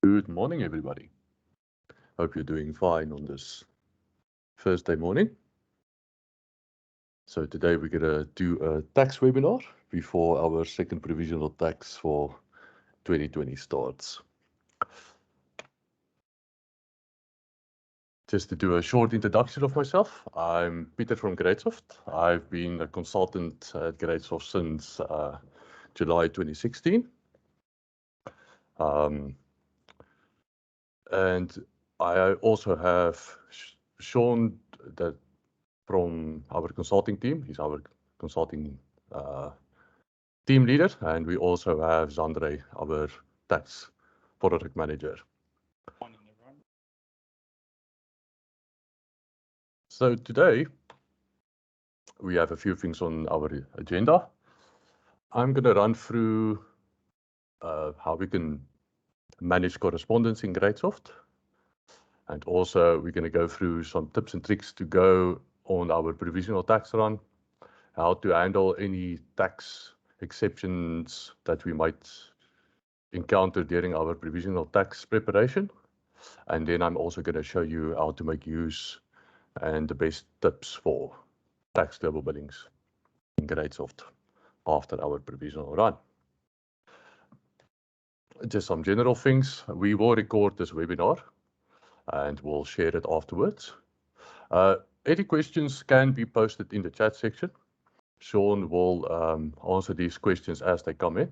Good morning, everybody. Hope you're doing fine on this Thursday morning. So today we're going to do a tax webinar before our second provisional tax for 2020 starts. Just to do a short introduction of myself, I'm Peter from GreatSoft. I've been a consultant at GreatSoft since July 2016. And I also have Sean that from our consulting team. He's our consulting team leader, and we also have Zandre, our tax product manager. Morning, everyone. So today we have a few things on our agenda. I'm going to run through how we can manage correspondence in GreatSoft, and also we're going to go through some tips and tricks to go on our provisional tax run, how to handle any tax exceptions that we might encounter during our provisional tax preparation. And then I'm also going to show you how to make use and the best tips for tax global billings in GreatSoft after our provisional run. Just some general things. We will record this webinar and we'll share it afterwards. Any questions can be posted in the chat section. Sean will answer these questions as they come in.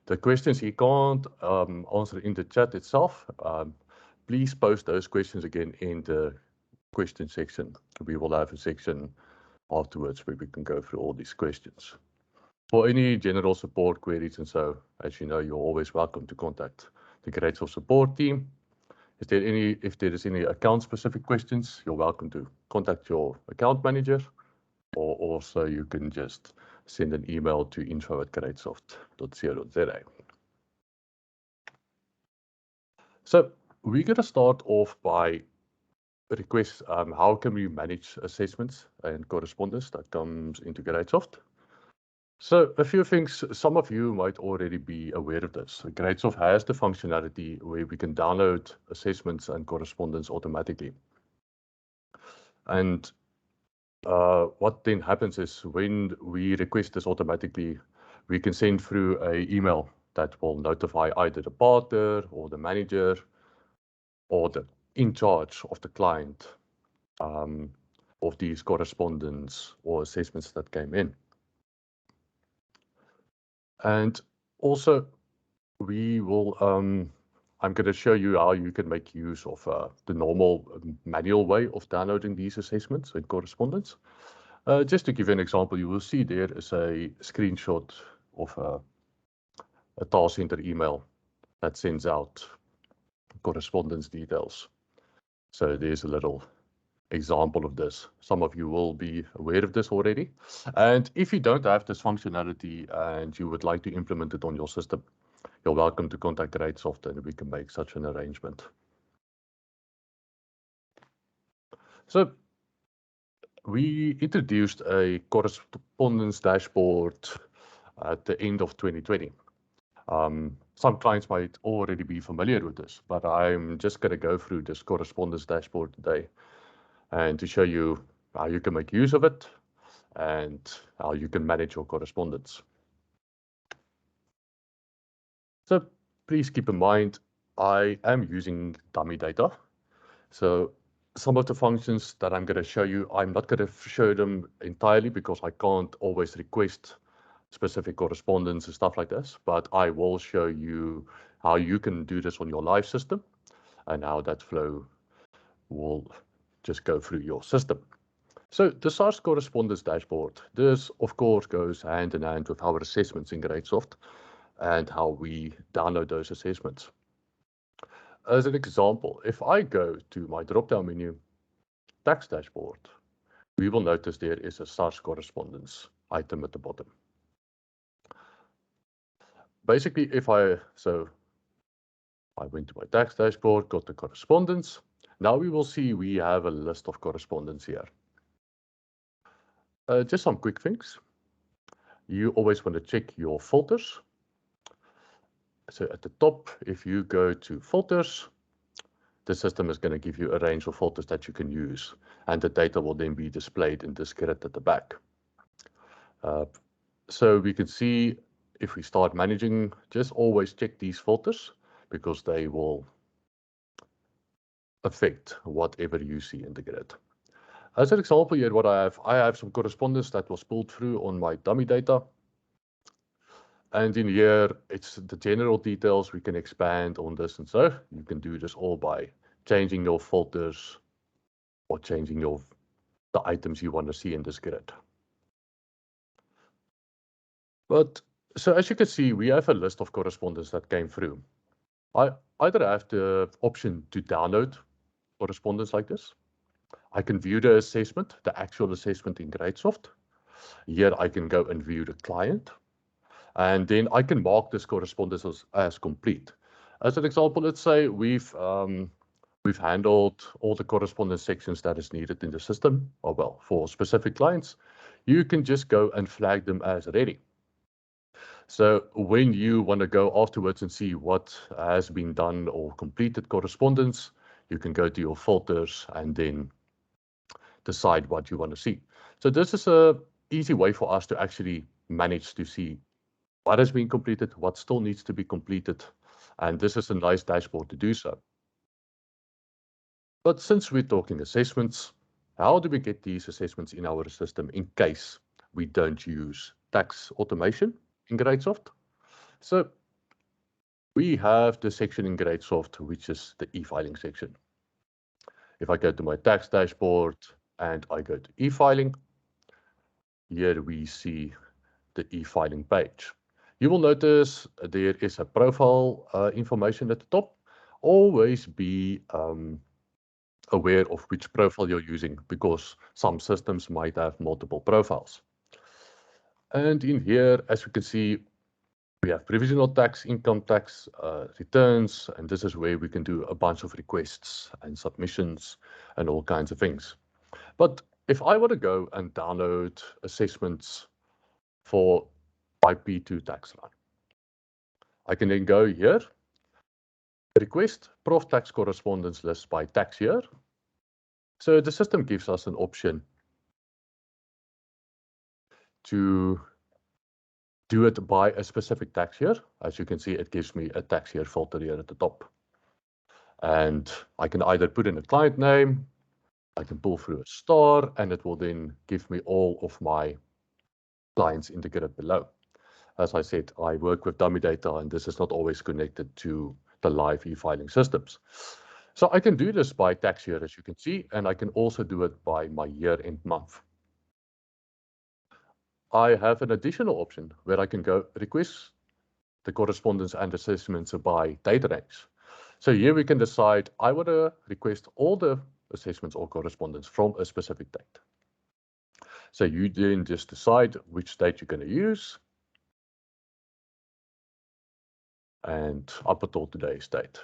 The questions he can't answer in the chat itself, please post those questions again in the question section. We will have a section afterwards where we can go through all these questions. For any general support queries and so, as you know, you're always welcome to contact the GreatSoft support team. If there is any account-specific questions, you're welcome to contact your account manager, or also you can just send an email to info@greatsoft.co.za. So we're going to start off by requests. How can we manage assessments and correspondence that comes into GreatSoft? So a few things, some of you might already be aware of this. GreatSoft has the functionality where we can download assessments and correspondence automatically. And what then happens is when we request this automatically, we can send through an email that will notify either the partner or the manager or the in charge of the client of these correspondence or assessments that came in. And also, we will, I'm going to show you how you can make use of the normal manual way of downloading these assessments and correspondence. Just to give you an example, you will see there is a screenshot of a task center email that sends out correspondence details. So there's a little example of this. Some of you will be aware of this already. And if you don't have this functionality and you would like to implement it on your system, you're welcome to contact GreatSoft and we can make such an arrangement. So we introduced a correspondence dashboard at the end of 2020. Some clients might already be familiar with this, but I'm just going to go through this correspondence dashboard today and to show you how you can make use of it and how you can manage your correspondence. So please keep in mind, I am using dummy data. So some of the functions that I'm going to show you, I'm not going to show them entirely because I can't always request specific correspondence and stuff like this, but I will show you how you can do this on your live system and how that flow will just go through your system. So the SARS correspondence dashboard, this of course goes hand in hand with our assessments in GreatSoft and how we download those assessments. As an example, if I go to my drop-down menu, tax dashboard, we will notice there is a SARS correspondence item at the bottom. Basically, I went to my tax dashboard, got the correspondence. Now we will see we have a list of correspondence here. Just some quick things. You always want to check your filters. So at the top, if you go to filters, the system is going to give you a range of filters that you can use, and the data will then be displayed in this grid at the back. So we can see if we start managing, just always check these filters because they will affect whatever you see in the grid. As an example here, what I have some correspondence that was pulled through on my dummy data. And in here, it's the general details. We can expand on this, and so you can do this all by changing your filters or changing the items you want to see in this grid. But so as you can see, we have a list of correspondence that came through. I either have the option to download correspondence like this. I can view the assessment, the actual assessment in GreatSoft. Here I can go and view the client. And then I can mark this correspondence as complete. As an example, let's say we've handled all the correspondence sections that is needed in the system, or well, for specific clients. You can just go and flag them as ready. So when you want to go afterwards and see what has been done or completed correspondence, you can go to your filters and then decide what you want to see. So this is an easy way for us to actually manage to see what has been completed, what still needs to be completed, and this is a nice dashboard to do so. But since we're talking assessments, how do we get these assessments in our system in case we don't use tax automation in GreatSoft? So we have the section in GreatSoft, which is the e-filing section. If I go to my tax dashboard and I go to e-filing, here we see the e-filing page. You will notice there is a profile information at the top. Always be aware of which profile you're using because some systems might have multiple profiles. And in here, as you can see, we have provisional tax, income tax, returns, and this is where we can do a bunch of requests and submissions and all kinds of things. But if I were to go and download assessments for my P2 tax line, I can then go here, request Prof tax correspondence list by tax year. So the system gives us an option to do it by a specific tax year. As you can see, it gives me a tax year filter here at the top. And I can either put in a client name, I can pull through a star, and it will then give me all of my clients in the grid below. As I said, I work with dummy data, and this is not always connected to the live e-filing systems. So I can do this by tax year, as you can see, and I can also do it by my year-end month. I have an additional option where I can go request the correspondence and assessments by date range. So here we can decide I want to request all the assessments or correspondence from a specific date. So you then just decide which date you're going to use and up until today's date.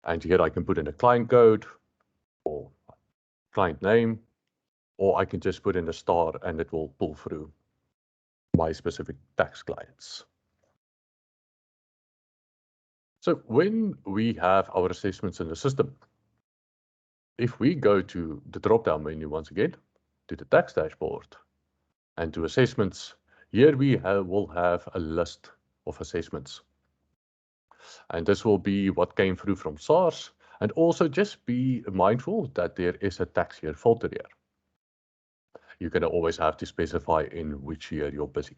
And here I can put in a client code or client name, or I can just put in a star and it will pull through my specific tax clients. So when we have our assessments in the system, if we go to the drop-down menu once again, to the tax dashboard and to assessments, here we will have a list of assessments. And this will be what came through from SARS. And also just be mindful that there is a tax year filter here. You're going to always have to specify in which year you're busy.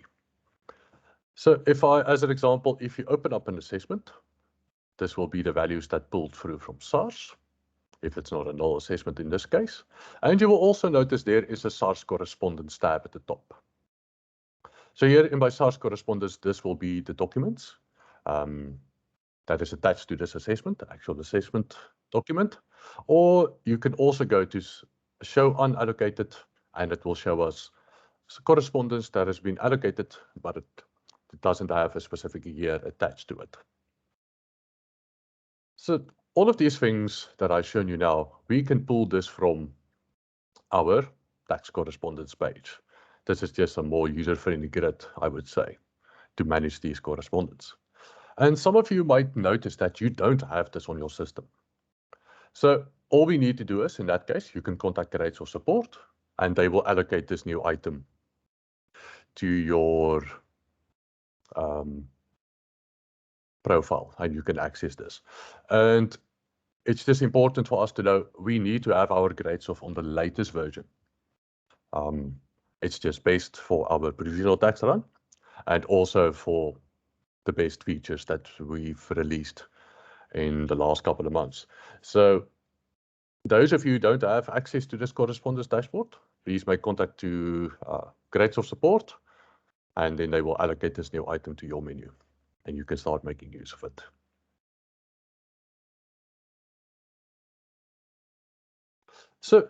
So if as an example, if you open up an assessment, this will be the values that pulled through from SARS, if it's not a null assessment in this case. And you will also notice there is a SARS correspondence tab at the top. So here in my SARS correspondence, this will be the documents that is attached to this assessment, the actual assessment document. Or you can also go to show unallocated, and it will show us correspondence that has been allocated, but it doesn't have a specific year attached to it. So all of these things that I've shown you now, we can pull this from our tax correspondence page. This is just a more user-friendly grid, I would say, to manage these correspondence. And some of you might notice that you don't have this on your system. So all we need to do is, in that case, you can contact GreatSoft support and they will allocate this new item to your profile and you can access this. And it's just important for us to know we need to have our GreatSoft on the latest version. It's just best for our provisional tax run and also for the best features that we've released in the last couple of months. So those of you who don't have access to this correspondence dashboard, please make contact to GreatSoft support, and then they will allocate this new item to your menu, and you can start making use of it. So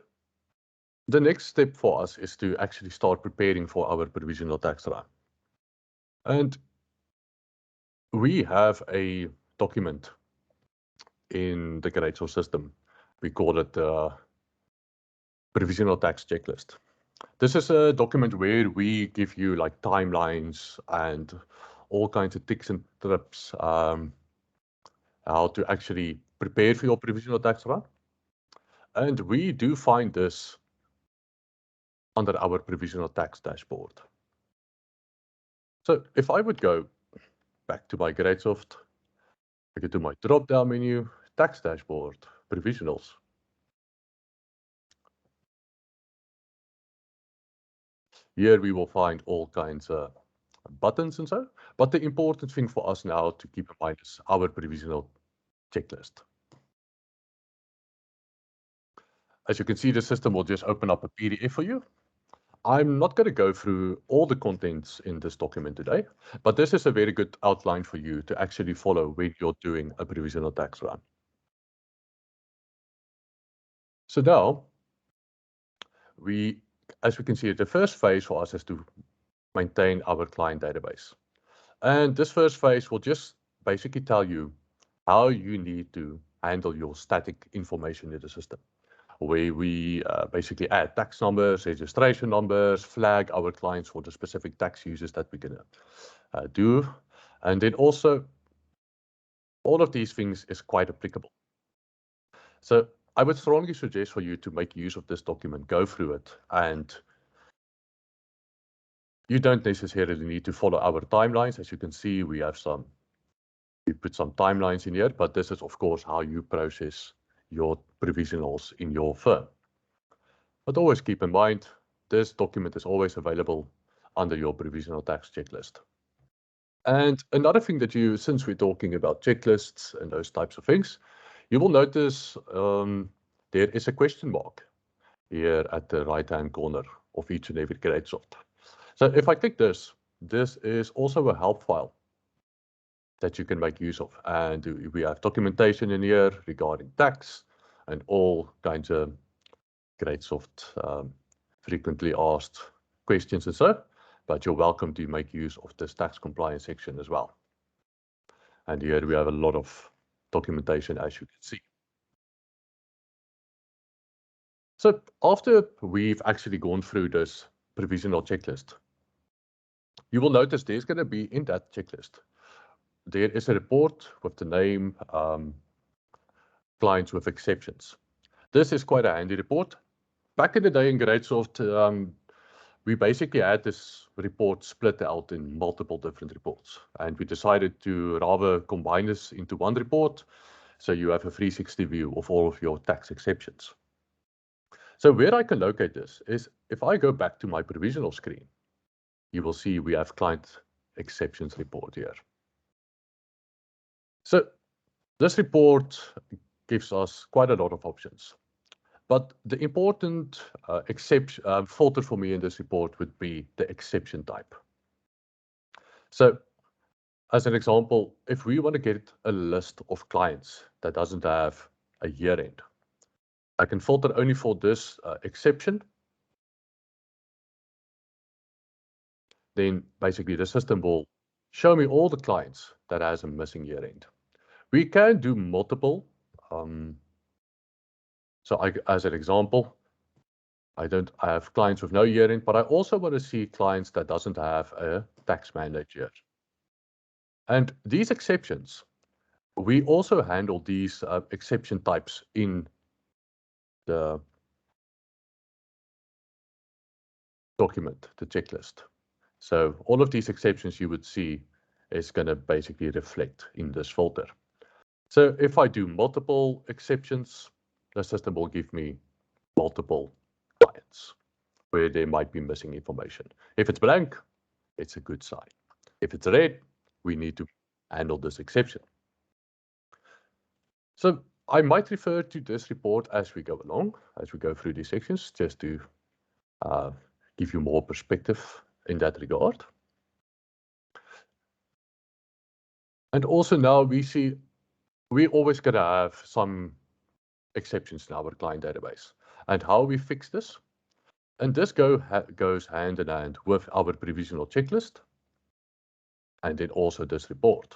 the next step for us is to actually start preparing for our provisional tax run. And we have a document in the GreatSoft system. We call it the Provisional Tax Checklist. This is a document where we give you like timelines and all kinds of tips and tips, how to actually prepare for your provisional tax run. And we do find this under our provisional tax dashboard. So if I would go back to my GreatSoft, I go to my drop-down menu, tax dashboard, provisionals. Here we will find all kinds of buttons and so, but the important thing for us now to keep in mind is our provisional checklist. As you can see, the system will just open up a PDF for you. I'm not going to go through all the contents in this document today, but this is a very good outline for you to actually follow when you're doing a provisional tax run. So now, as we can see, the first phase for us is to maintain our client database. And this first phase will just basically tell you how you need to handle your static information in the system, where we basically add tax numbers, registration numbers, flag our clients for the specific tax uses that we're going to do. And then also, all of these things is quite applicable. So I would strongly suggest for you to make use of this document, go through it, and you don't necessarily need to follow our timelines. As you can see, we put some timelines in here, but this is of course how you process your provisionals in your firm. But always keep in mind, this document is always available under your provisional tax checklist. And another thing that since we're talking about checklists and those types of things, you will notice there is a question mark here at the right-hand corner of each and every GreatSoft. So if I click this is also a help file that you can make use of. And we have documentation in here regarding tax and all kinds of GreatSoft frequently asked questions and so, but you're welcome to make use of this tax compliance section as well. And here we have a lot of documentation, as you can see. So after we've actually gone through this provisional checklist, you will notice there's going to be in that checklist, there is a report with the name clients with exceptions. This is quite a handy report. Back in the day in GreatSoft, we basically had this report split out in multiple different reports, and we decided to rather combine this into one report, so you have a 360 view of all of your tax exceptions. So where I can locate this is if I go back to my provisional screen, you will see we have client exceptions report here. So this report gives us quite a lot of options. But the important filter for me in this report would be the exception type. So as an example, if we want to get a list of clients that doesn't have a year end, I can filter only for this exception. Then basically the system will show me all the clients that has a missing year end. We can do multiple. So as an example, I have clients with no year end, but I also want to see clients that doesn't have a tax mandate year. And these exceptions, we also handle these exception types in the document, the checklist. So all of these exceptions you would see is going to basically reflect in this filter. So if I do multiple exceptions, the system will give me multiple clients where there might be missing information. If it's blank, it's a good sign. If it's red, we need to handle this exception. So I might refer to this report as we go along, as we go through these sections, just to give you more perspective in that regard. And also now we see we're always going to have some exceptions in our client database. And how we fix this? And this goes hand in hand with our provisional checklist and then also this report.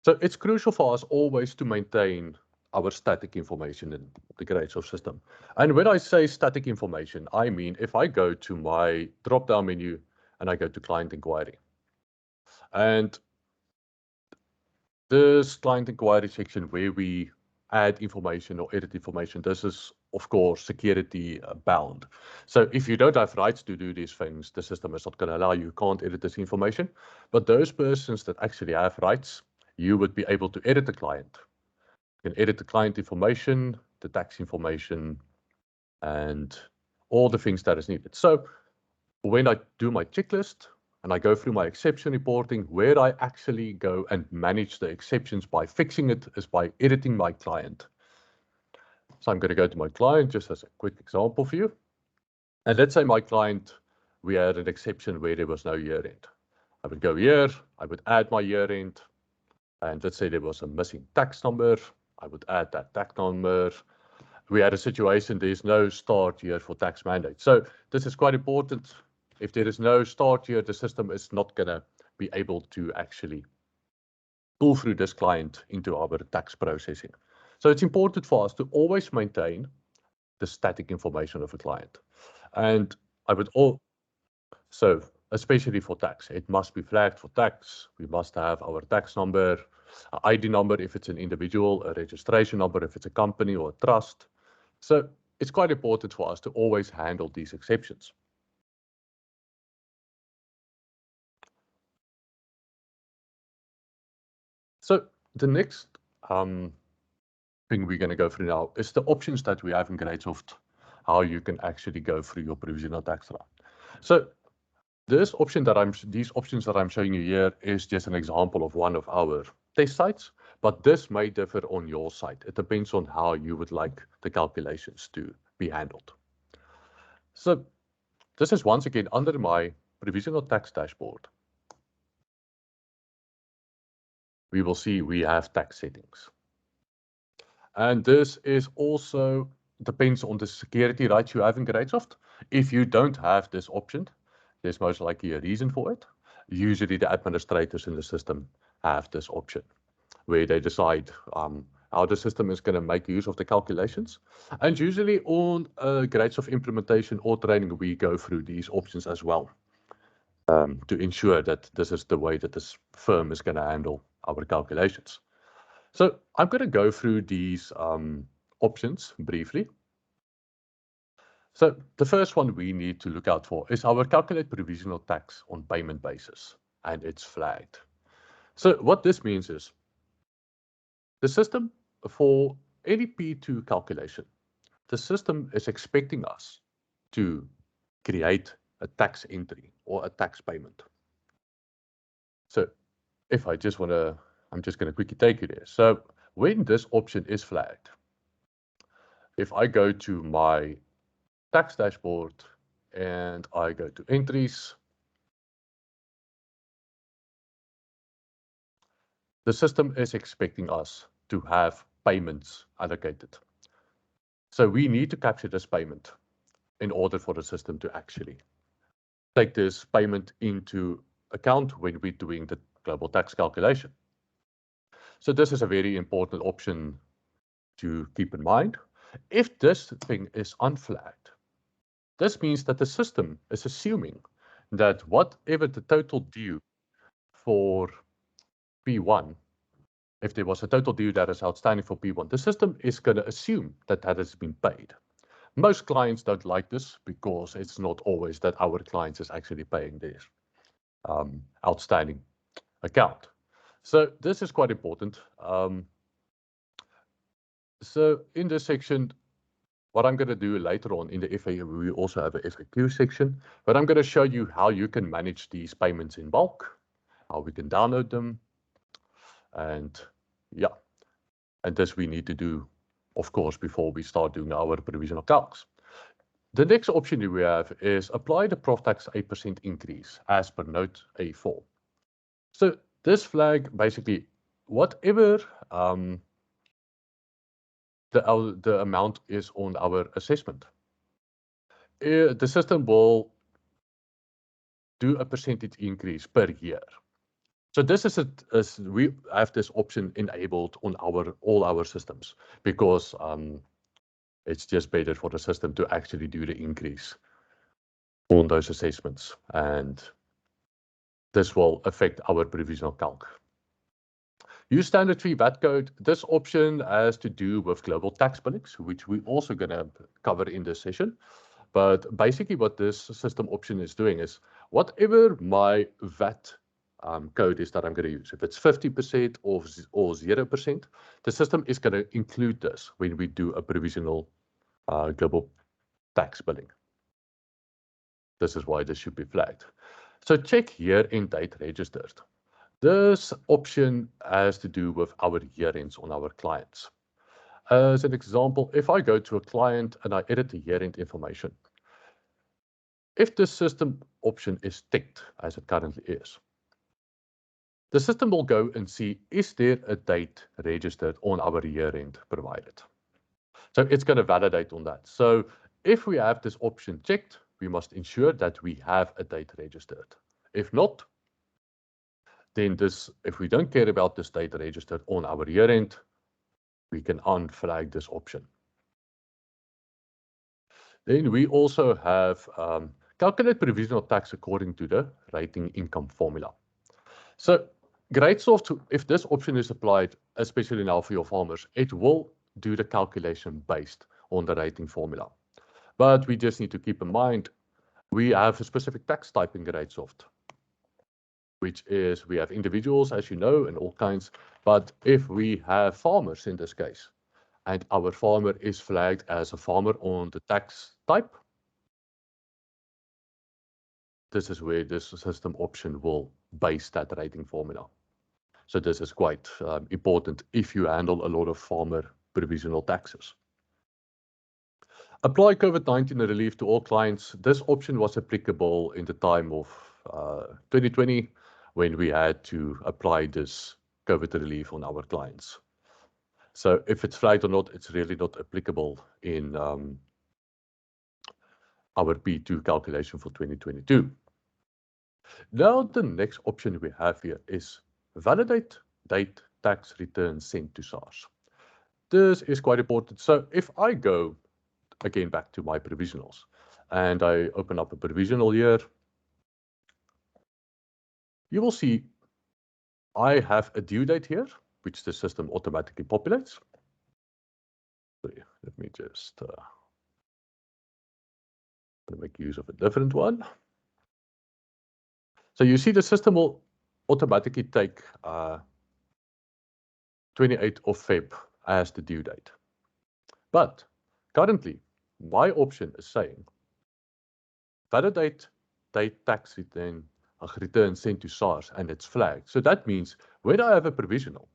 So it's crucial for us always to maintain our static information in the GreatSoft system. And when I say static information, I mean if I go to my drop-down menu and I go to client inquiry, and this client inquiry section where we add information or edit information, this is of course security bound. So if you don't have rights to do these things, the system is not going to allow you, can't edit this information. But those persons that actually have rights, you would be able to edit the client. You can edit the client information, the tax information, and all the things that is needed. So when I do my checklist and I go through my exception reporting, where I actually go and manage the exceptions by fixing it is by editing my client. So I'm going to go to my client just as a quick example for you. And let's say my client, we had an exception where there was no year end. I would go here, I would add my year end, and let's say there was a missing tax number. I would add that tax number. We had a situation, there's no start year for tax mandate. So this is quite important. If there is no start year, the system is not going to be able to actually pull through this client into our tax processing. So it's important for us to always maintain the static information of a client. And I would so especially for tax, it must be flagged for tax. We must have our tax number, ID number if it's an individual, a registration number if it's a company or a trust. So it's quite important for us to always handle these exceptions. So the next thing we're going to go through now is the options that we have in GreatSoft, how you can actually go through your provisional tax run. So these options that I'm showing you here is just an example of one of our test sites, but this may differ on your site. It depends on how you would like the calculations to be handled. So this is once again under my provisional tax dashboard. We will see we have tax settings. And this is also depends on the security rights you have in GreatSoft. If you don't have this option, there's most likely a reason for it. Usually the administrators in the system have this option where they decide how the system is going to make use of the calculations. And usually on GreatSoft implementation or training, we go through these options as well to ensure that this is the way that this firm is going to handle our calculations. So I'm going to go through these options briefly. So the first one we need to look out for is our calculate provisional tax on payment basis, and it's flagged. So what this means is the system for any P2 calculation, the system is expecting us to create a tax entry or a tax payment. So if I just want to, I'm just going to quickly take you there. So when this option is flagged, if I go to my tax dashboard and I go to entries, the system is expecting us to have payments allocated. So we need to capture this payment in order for the system to actually take this payment into account when we're doing the global tax calculation. So this is a very important option to keep in mind. If this thing is unflagged, this means that the system is assuming that whatever the total due for P1, if there was a total due that is outstanding for P1, the system is going to assume that that has been paid. Most clients don't like this because it's not always that our clients is actually paying their outstanding account. So this is quite important. So in this section, what I'm going to do later on in the FAQ, we also have a FAQ section, but I'm going to show you how you can manage these payments in bulk, how we can download them, and yeah, and this we need to do, of course, before we start doing our provisional calcs. The next option we have is apply the Prof Tax 8% increase as per note A4. So this flag basically, whatever the amount is on our assessment, the system will do a percentage increase per year. So this is we have this option enabled on all our systems because it's just better for the system to actually do the increase on those assessments, and this will affect our provisional calc. Use standard fee VAT code. This option has to do with global tax billings, which we're also going to cover in this session. But basically what this system option is doing is whatever my VAT code is that I'm going to use, if it's 50% or 0%, the system is going to include this when we do a provisional global tax billing. This is why this should be flagged. So check year end date registered. This option has to do with our year ends on our clients. As an example, if I go to a client and I edit the year end information, if the system option is ticked as it currently is, the system will go and see, is there a date registered on our year end provided? So it's going to validate on that. So if we have this option checked, we must ensure that we have a date registered. If not, then if we don't care about this date registered on our year end, we can unflag this option. Then we also have calculate provisional tax according to the rating income formula. So GreatSoft, if this option is applied, especially now for your farmers, it will do the calculation based on the rating formula. But we just need to keep in mind, we have a specific tax type in GreatSoft, which is we have individuals, as you know, and all kinds. But if we have farmers in this case, and our farmer is flagged as a farmer on the tax type, this is where this system option will base that rating formula. So this is quite important if you handle a lot of farmer provisional taxes. Apply COVID-19 relief to all clients. This option was applicable in the time of 2020 when we had to apply this COVID relief on our clients. So if it's flagged or not, it's really not applicable in our P2 calculation for 2022. Now the next option we have here is validate date tax return sent to SARS. This is quite important. So if I go again back to my provisionals and I open up a provisional here, you will see I have a due date here, which the system automatically populates. Sorry, let me just make use of a different one. So you see the system will automatically take 28th of Feb as the due date. But currently, my option is saying validate date tax return sent to SARS, and it's flagged. So that means when I have a provisional,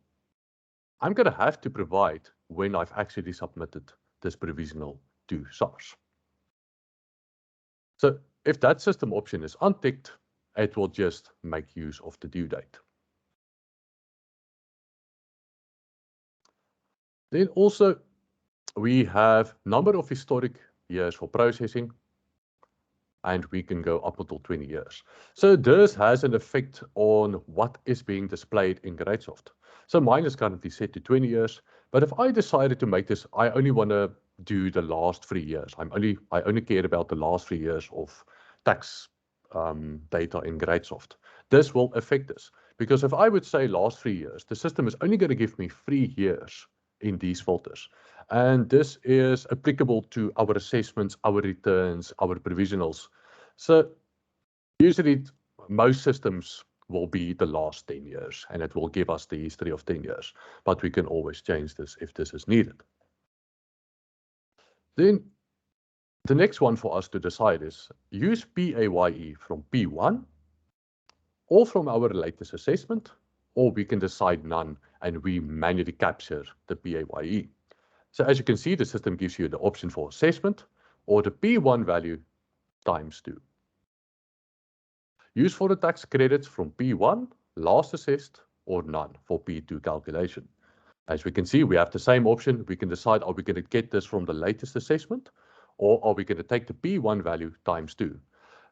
I'm going to have to provide when I've actually submitted this provisional to SARS. So if that system option is unticked, it will just make use of the due date. Then also, we have number of historic years for processing, and we can go up until 20 years. So this has an effect on what is being displayed in GreatSoft. So mine is currently set to 20 years, but if I decided to make this, I only want to do the last 3 years. I only care about the last 3 years of tax data in GreatSoft. This will affect this Because if I would say last 3 years, the system is only going to give me 3 years in these filters. And this is applicable to our assessments, our returns, our provisionals. So usually most systems will be the last 10 years, and it will give us the history of 10 years. But we can always change this if this is needed. Then the next one for us to decide is use PAYE from P1 or from our latest assessment, or we can decide none and we manually capture the PAYE. So as you can see, the system gives you the option for assessment or the P1 value times 2. Use for the tax credits from P1, last assessed, or none for P2 calculation. As we can see, we have the same option. We can decide, are we going to get this from the latest assessment, or are we going to take the P1 value times 2?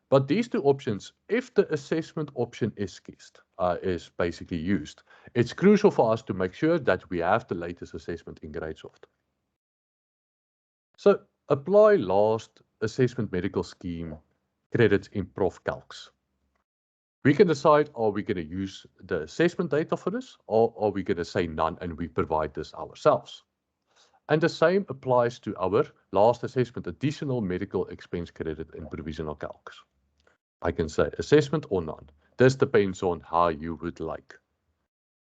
But these two options, if the assessment option is basically used, it's crucial for us to make sure that we have the latest assessment in GreatSoft. So apply last assessment medical scheme credits in Prof Calcs. We can decide, are we going to use the assessment data for this, or are we going to say none and we provide this ourselves? And the same applies to our last assessment additional medical expense credit in Provisional Calcs. I can say assessment or none. This depends on how you would like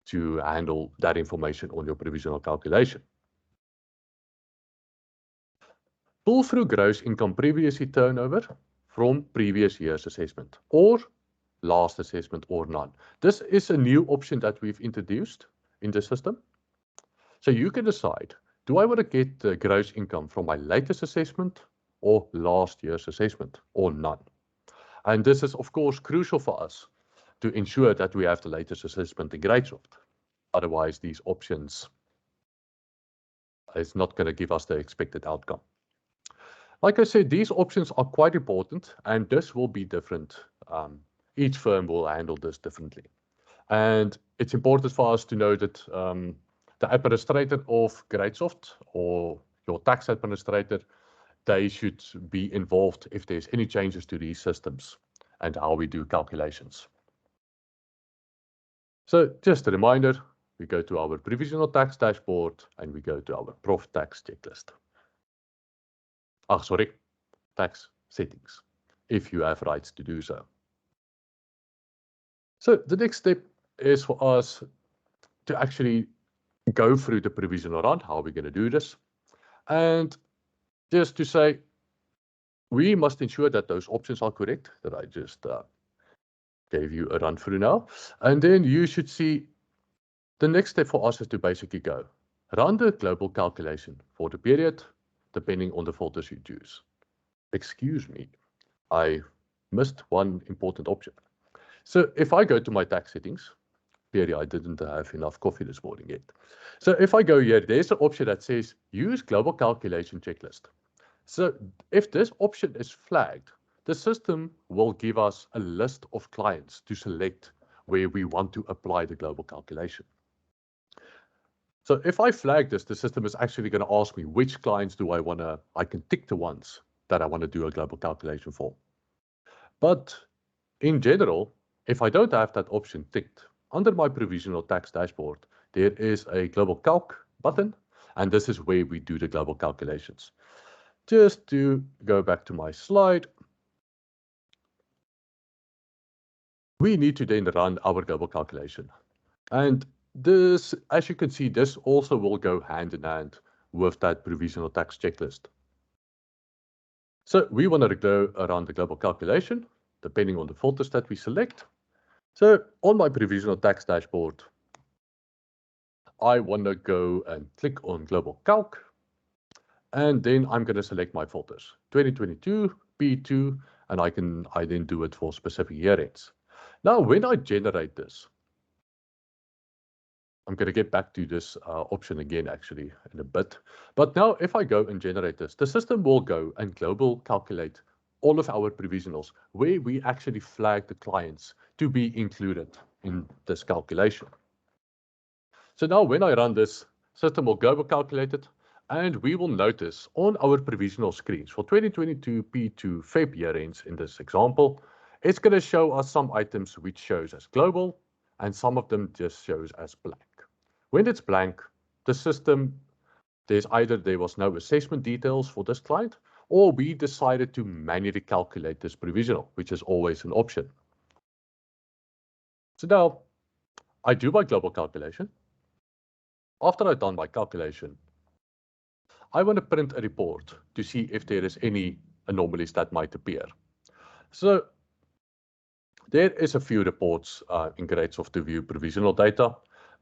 to handle that information on your provisional calculation. Pull through gross income previously turnover from previous year's assessment or last assessment or none. This is a new option that we've introduced in the system. So you can decide, do I want to get the gross income from my latest assessment or last year's assessment or none? And this is, of course, crucial for us to ensure that we have the latest assessment in GreatSoft. Otherwise, these options is not going to give us the expected outcome. Like I said, these options are quite important, and this will be different. Each firm will handle this differently. And it's important for us to know that the administrator of GreatSoft or your tax administrator, they should be involved if there's any changes to these systems and how we do calculations. So just a reminder, we go to our Provisional Tax Dashboard and we go to our Prof Tax Checklist. Tax settings, if you have rights to do so. So the next step is for us to actually go through the provisional run. How are we going to do this? And just to say, we must ensure that those options are correct, that I just gave you a run through now. And then you should see the next step for us is to basically go run the global calculation for the period, depending on the filters you choose. Excuse me, I missed one important option. So if I go to my tax settings, clearly I didn't have enough coffee this morning yet. So if I go here, there's an option that says use global calculation checklist. So if this option is flagged, the system will give us a list of clients to select where we want to apply the global calculation. So if I flag this, the system is actually going to ask me which clients do I can tick the ones that I want to do a global calculation for. But in general, if I don't have that option ticked, under my Provisional Tax Dashboard, there is a Global Calc button, and this is where we do the global calculations. Just to go back to my slide, we need to then run our global calculation. And this, as you can see, this also will go hand in hand with that Provisional Tax Checklist. So we want to go around the global calculation, depending on the filters that we select. So on my Provisional Tax Dashboard, I want to go and click on Global Calc, and then I'm going to select my filters, 2022, P2, and I then do it for specific year ends. Now, when I generate this, I'm going to get back to this option again, actually, in a bit. But now, if I go and generate this, the system will go and global calculate all of our provisionals where we actually flag the clients to be included in this calculation. So now when I run this, system will global calculate it, and we will notice on our provisional screens for 2022 P2 Feb year ends in this example, it's going to show us some items which shows as global and some of them just shows as blank. When it's blank, the system, there was no assessment details for this client, or we decided to manually calculate this provisional, which is always an option. So now I do my global calculation. After I've done my calculation, I want to print a report to see if there is any anomalies that might appear. So there is a few reports in GreatSoft to view provisional data,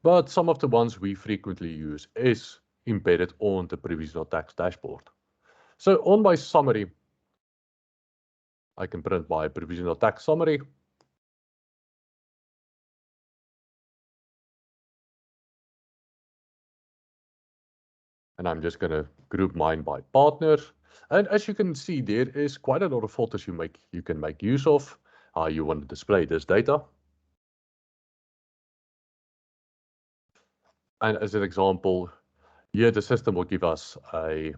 but some of the ones we frequently use is embedded on the provisional tax dashboard. So on my summary, I can print my provisional tax summary. And I'm just going to group mine by partner. And as you can see, there is quite a lot of filters you can make use of. You want to display this data. And as an example, here the system will give us an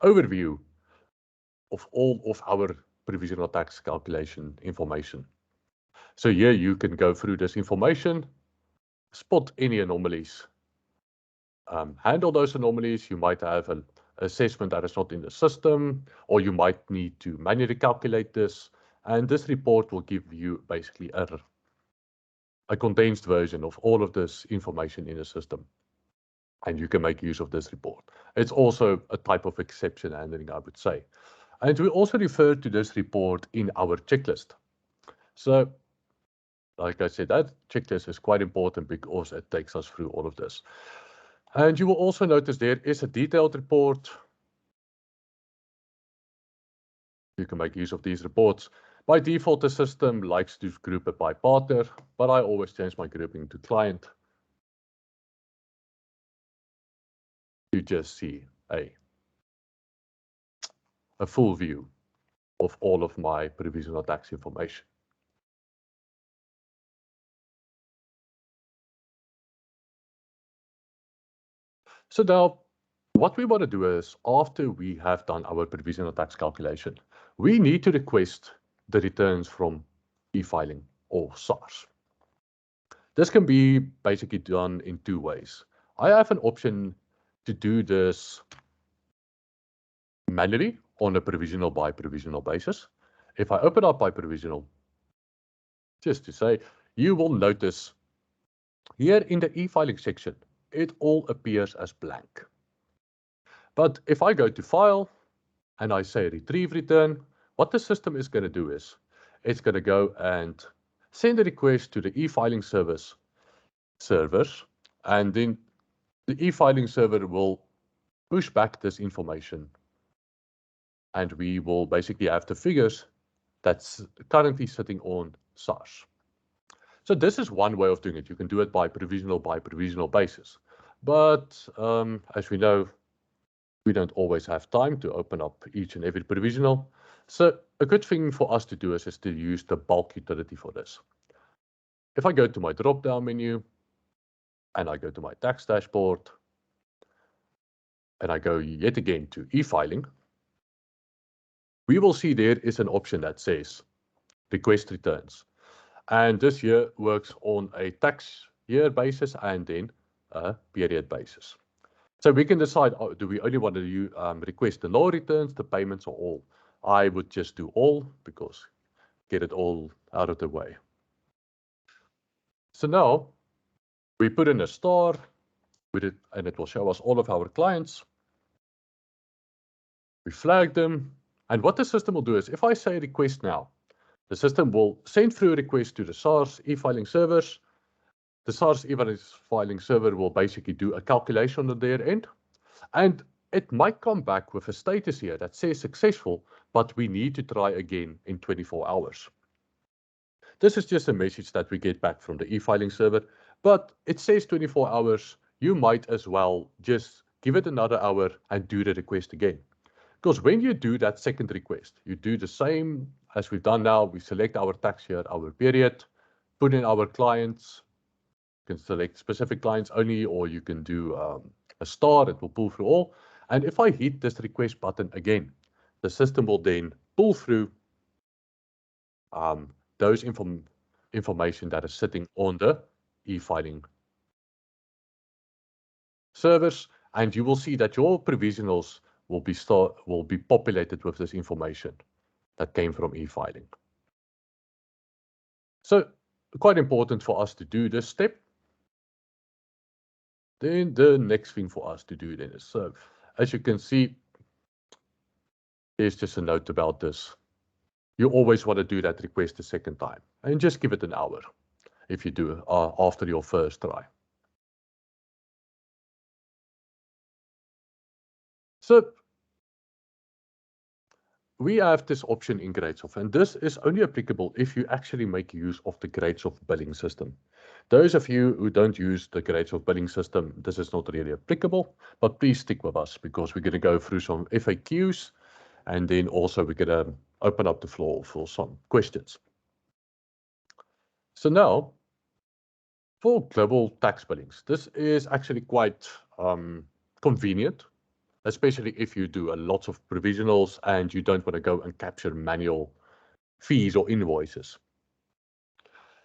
overview of all of our provisional tax calculation information. So here you can go through this information, spot any anomalies, handle those anomalies. You might have an assessment that is not in the system, or you might need to manually calculate this. And this report will give you basically a condensed version of all of this information in the system. And you can make use of this report. It's also a type of exception handling, I would say. And we also refer to this report in our checklist. So, like I said, that checklist is quite important because it takes us through all of this. And you will also notice there is a detailed report. You can make use of these reports. By default, the system likes to group it by partner, but I always change my grouping to client to just see a full view of all of my provisional tax information. So now, what we want to do is, after we have done our provisional tax calculation, we need to request the returns from e-filing or SARS. This can be basically done in two ways. I have an option to do this manually on a provisional by provisional basis. If I open up my provisional, just to say, you will notice here in the e-filing section, it all appears as blank. But if I go to File and I say Retrieve Return, what the system is going to do is it's going to go and send a request to the e-filing servers, and then the e-filing server will push back this information, and we will basically have the figures that's currently sitting on SARS. So this is one way of doing it. You can do it by provisional basis. But as we know, we don't always have time to open up each and every provisional. So a good thing for us to do is to use the bulk utility for this. If I go to my drop-down menu and I go to my tax dashboard and I go yet again to e-filing, we will see there is an option that says request returns. And this here works on a tax year basis and then a period basis. So we can decide, do we only want to request the null returns, the payments, or all? I would just do all because get it all out of the way. So now we put in a star with it, and it will show us all of our clients. We flag them. And what the system will do is, if I say request now, the system will send through a request to the SARS e-filing servers. The SARS e-filing server will basically do a calculation on their end. And it might come back with a status here that says successful, but we need to try again in 24 hours. This is just a message that we get back from the e-filing server, but it says 24 hours. You might as well just give it another hour and do the request again. Because when you do that second request, you do the same as we've done now. We select our tax year, our period, put in our clients. You can select specific clients only, or you can do a star. It will pull through all. And if I hit this request button again, the system will then pull through those information that is sitting on the e-filing servers, and you will see that your provisionals will be populated with this information that came from e-filing. So quite important for us to do this step. Then the next thing for us to do then is, so as you can see, there's just a note about this. You always want to do that request a second time and just give it an hour if you do after your first try. So we have this option in GreatSoft, and this is only applicable if you actually make use of the GreatSoft billing system. Those of you who don't use the GreatSoft billing system, this is not really applicable, but please stick with us because we're going to go through some FAQs, and then also we're going to open up the floor for some questions. So now, for global tax billings, this is actually quite convenient, especially if you do a lot of provisionals and you don't want to go and capture manual fees or invoices.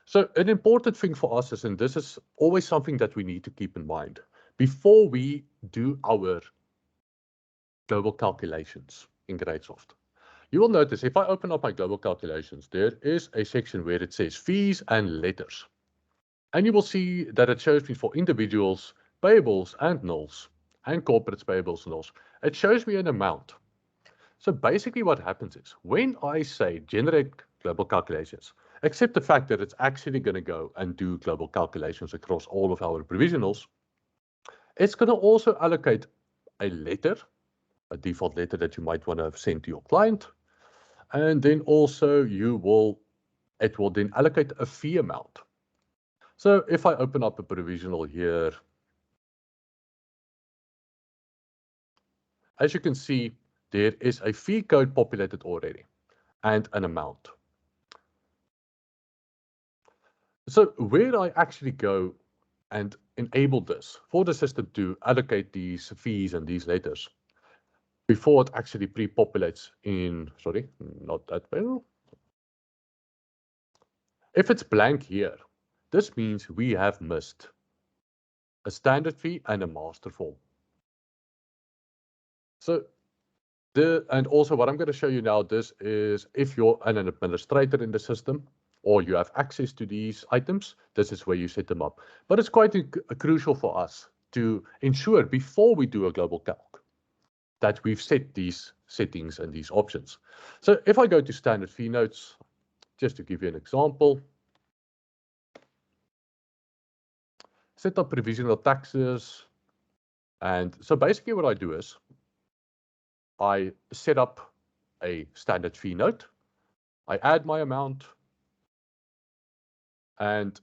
So an important thing for us is, and this is always something that we need to keep in mind, before we do our global calculations in GreatSoft, you will notice if I open up my global calculations, there is a section where it says fees and letters. And you will see that it shows me for individuals, payables and nulls, and corporates, payables and nulls. It shows me an amount. So basically what happens is, when I say generate global calculations, accept the fact that it's actually going to go and do global calculations across all of our provisionals, it's going to also allocate a letter, a default letter that you might want to send to your client. And then also it will then allocate a fee amount. So if I open up a provisional here, as you can see, there is a fee code populated already and an amount. So where I actually go and enable this for the system to allocate these fees and these letters before it actually pre-populates in, sorry, not that panel. If it's blank here, this means we have missed a standard fee and a master form. So and also what I'm going to show you now, this is if you're an administrator in the system or you have access to these items, this is where you set them up. But it's quite crucial for us to ensure before we do a global calc that we've set these settings and these options. So if I go to standard fee notes, just to give you an example, set up provisional taxes. And so basically what I do is I set up a standard fee note, I add my amount, and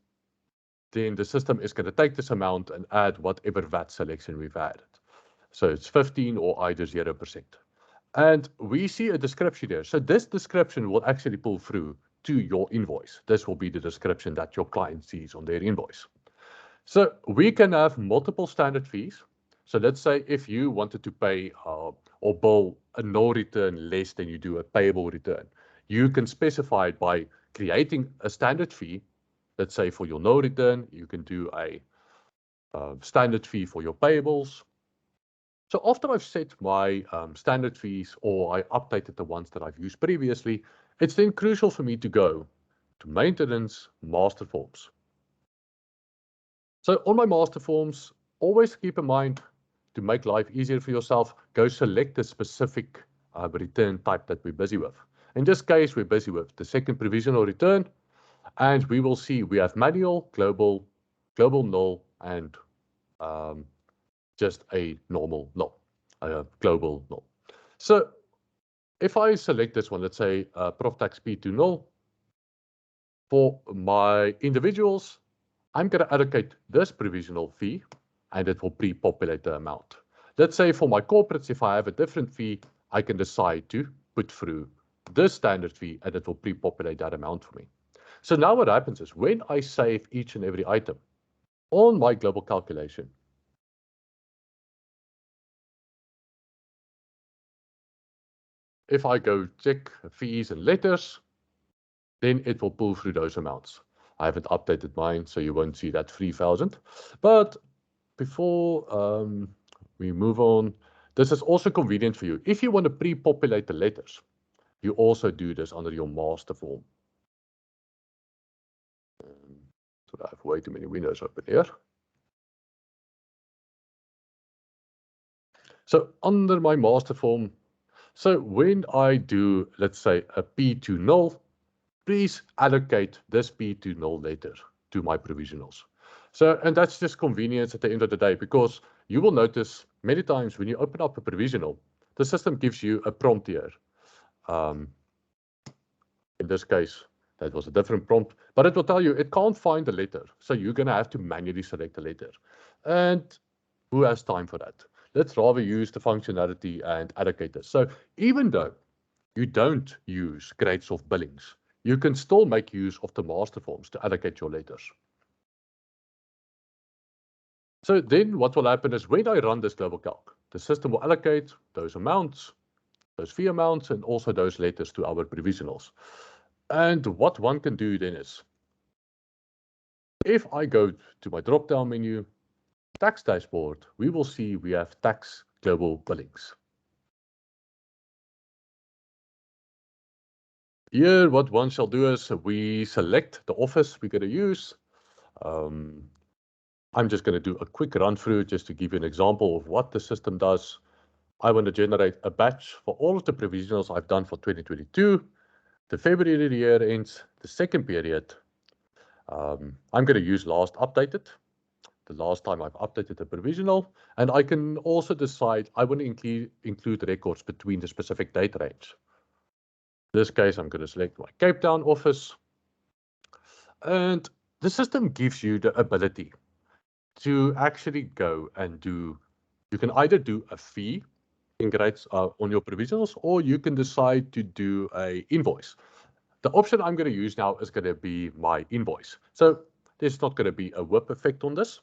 then the system is going to take this amount and add whatever VAT selection we've added. So it's 15 or either 0%. And we see a description there. So this description will actually pull through to your invoice. This will be the description that your client sees on their invoice. So we can have multiple standard fees. So let's say if you wanted to pay or bill a null return less than you do a payable return, you can specify it by creating a standard fee. Let's say for your null return, you can do a standard fee for your payables. So after I've set my standard fees or I updated the ones that I've used previously, it's then crucial for me to go to maintenance master forms. So on my master forms, always keep in mind to make life easier for yourself, go select the specific return type that we're busy with. In this case, we're busy with the second provisional return, and we will see we have manual, global null, and just a normal null, global null. So if I select this one, let's say Prof Tax P2 null, for my individuals, I'm going to allocate this provisional fee, and it will pre-populate the amount. Let's say for my corporates, if I have a different fee, I can decide to put through this standard fee, and it will pre-populate that amount for me. So now what happens is when I save each and every item on my global calculation, if I go check fees and letters, then it will pull through those amounts. I haven't updated mine, so you won't see that 3,000. But before we move on, this is also convenient for you. If you want to pre-populate the letters, you also do this under your master form. So I have way too many windows open here. So under my master form, so when I do, let's say, a P2 null, please allocate this P2 null letter to my provisionals. So, and that's just convenience at the end of the day, because you will notice many times when you open up a provisional, the system gives you a prompt here. In this case, that was a different prompt, but it will tell you it can't find the letter. So you're going to have to manually select the letter. And who has time for that? Let's rather use the functionality and allocate this. So even though you don't use GreatSoft billings, you can still make use of the master forms to allocate your letters. So then what will happen is when I run this global calc, the system will allocate those amounts, those fee amounts, and also those letters to our provisionals. And what one can do then is, if I go to my drop-down menu, tax dashboard, we will see we have tax global billings. Here, what one shall do is we select the office we're going to use. I'm just going to do a quick run through just to give you an example of what the system does. I want to generate a batch for all of the provisionals I've done for 2022. The February year ends, the second period. I'm going to use last updated, the last time I've updated the provisional, and I can also decide I want to include records between the specific date range. In this case, I'm going to select my Cape Town office, and the system gives you the ability to actually go and do, you can either do a fee in grades on your provisionals, or you can decide to do a invoice. The option I'm going to use now is going to be my invoice. So there's not going to be a whip effect on this.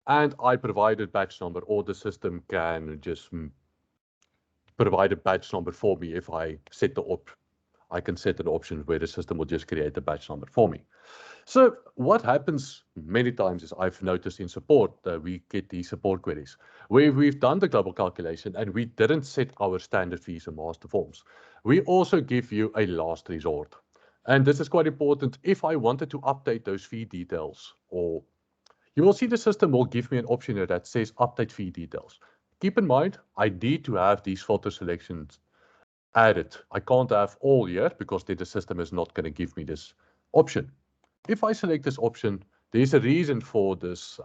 And I provided batch number, or the system can just provide a batch number for me if I set the I can set an option where the system will just create the batch number for me. So what happens many times is I've noticed in support that we get these support queries where we've done the global calculation and we didn't set our standard fees and master forms. We also give you a last resort. And this is quite important. If I wanted to update those fee details, or you will see the system will give me an option here that says update fee details. Keep in mind, I need to have these filter selections added. I can't have all here because then the system is not going to give me this option. If I select this option, there's a reason for this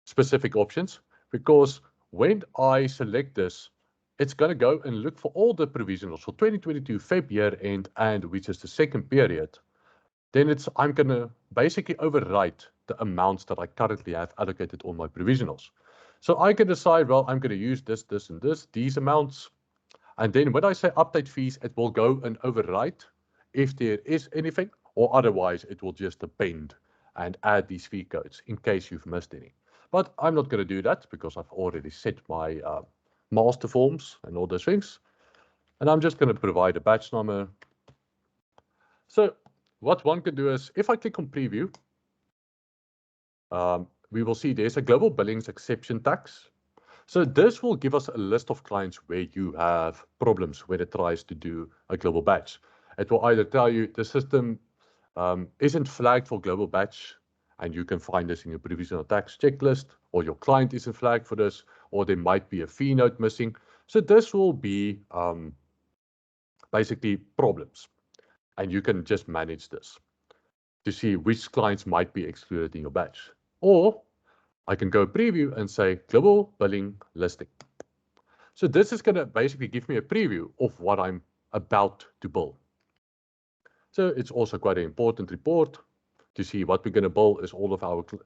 specific options, because when I select this, it's going to go and look for all the provisionals for 2022 Feb year end, and which is the second period. Then I'm going to basically overwrite the amounts that I currently have allocated on my provisionals. So I can decide, well, I'm going to use this, this, and this, these amounts. And then when I say update fees, it will go and overwrite if there is anything, or otherwise it will just append and add these fee codes in case you've missed any. But I'm not going to do that because I've already set my master forms and all those things. And I'm just going to provide a batch number. So what one can do is, if I click on preview, we will see there's a global billings exception tax. So this will give us a list of clients where you have problems when it tries to do a global batch. It will either tell you the system isn't flagged for global batch, and you can find this in your provisional tax checklist, or your client isn't flagged for this, or there might be a fee note missing. So this will be basically problems, and you can just manage this to see which clients might be excluded in your batch. Or I can go preview and say global billing listing. So this is going to basically give me a preview of what I'm about to bill. So it's also quite an important report to see what we're going to bill.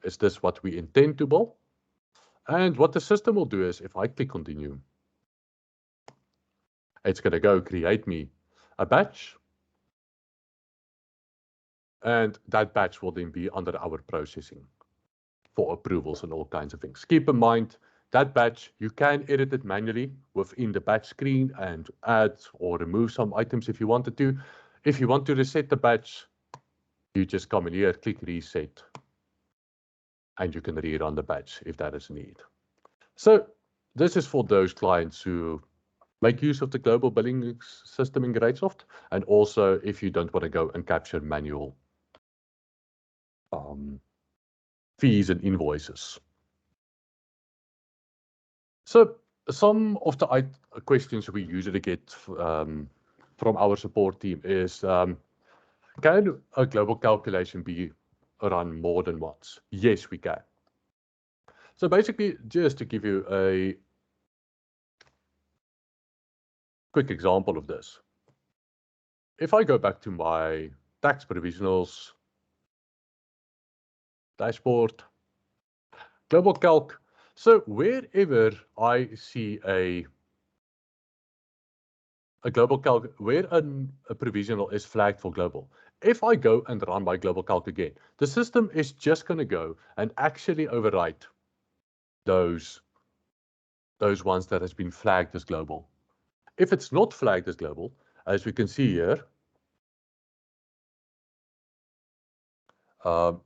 Is this what we intend to bill? And what the system will do is, if I click continue, it's going to go create me a batch. And that batch will then be under our processing for approvals and all kinds of things. Keep in mind, that batch, you can edit it manually within the batch screen and add or remove some items if you wanted to. If you want to reset the batch, You just come in here, click reset, and you can rerun the batch if that is needed. So this is for those clients who make use of the global billing system in GreatSoft, and also if you don't want to go and capture manual fees and invoices. So some of the questions we usually get from our support team is, can a global calculation be run more than once? Yes, we can. So basically, just to give you a quick example of this, if I go back to my tax provisionals dashboard, global calc, so wherever I see a global calc, where a provisional is flagged for global, if I go and run my global calc again, the system is just going to go and actually overwrite those ones that has been flagged as global. If it's not flagged as global, as we can see here,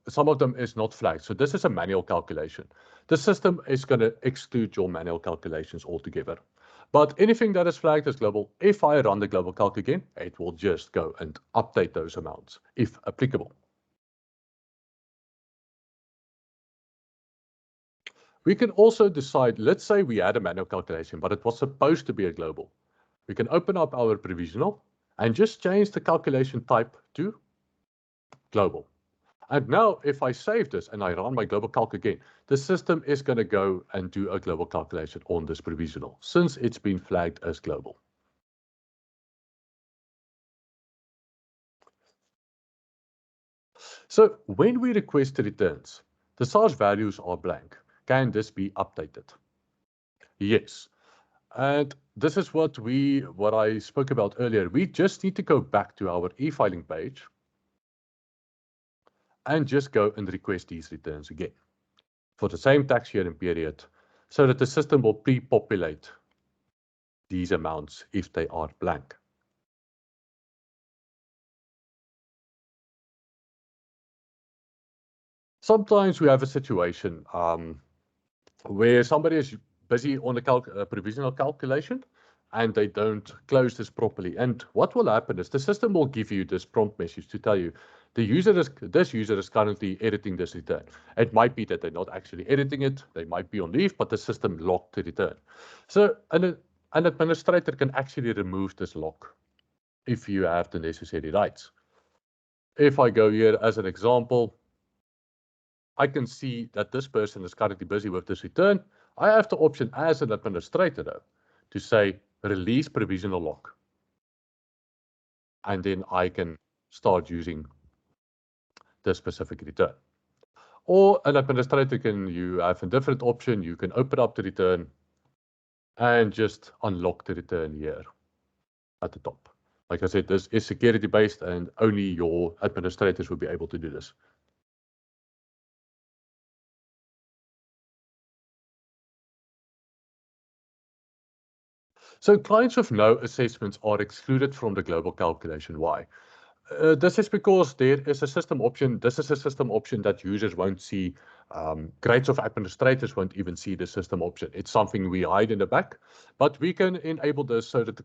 some of them is not flagged. So this is a manual calculation. The system is going to exclude your manual calculations altogether. But anything that is flagged as global, if I run the global calc again, it will just go and update those amounts, if applicable. We can also decide, let's say we had a manual calculation, but it was supposed to be a global. We can open up our provisional and just change the calculation type to global. And now if I save this and I run my global calc again, the system is going to go and do a global calculation on this provisional since it's been flagged as global. So when we request the returns, the SARS values are blank. Can this be updated? Yes. And this is what I spoke about earlier. We just need to go back to our e-filing page and just go and request these returns again for the same tax year and period, so that the system will pre-populate these amounts if they are blank. Sometimes we have a situation where somebody is busy on a provisional calculation and they don't close this properly. And what will happen is the system will give you this prompt message to tell you this user is currently editing this return. It might be that they're not actually editing it. They might be on leave, but the system locked the return. So an administrator can actually remove this lock if you have the necessary rights. If I go here as an example, I can see that this person is currently busy with this return. I have the option as an administrator though, to say release provisional lock. And then I can start using the specific return. Or an administrator you have a different option. You can open up the return and just unlock the return here at the top. Like I said, this is security based and only your administrators will be able to do this. So clients with no assessments are excluded from the global calculation. Why? This is because there is a system option. This is a system option that users won't see. GreatSoft administrators won't even see the system option. It's something we hide in the back, but we can enable this so that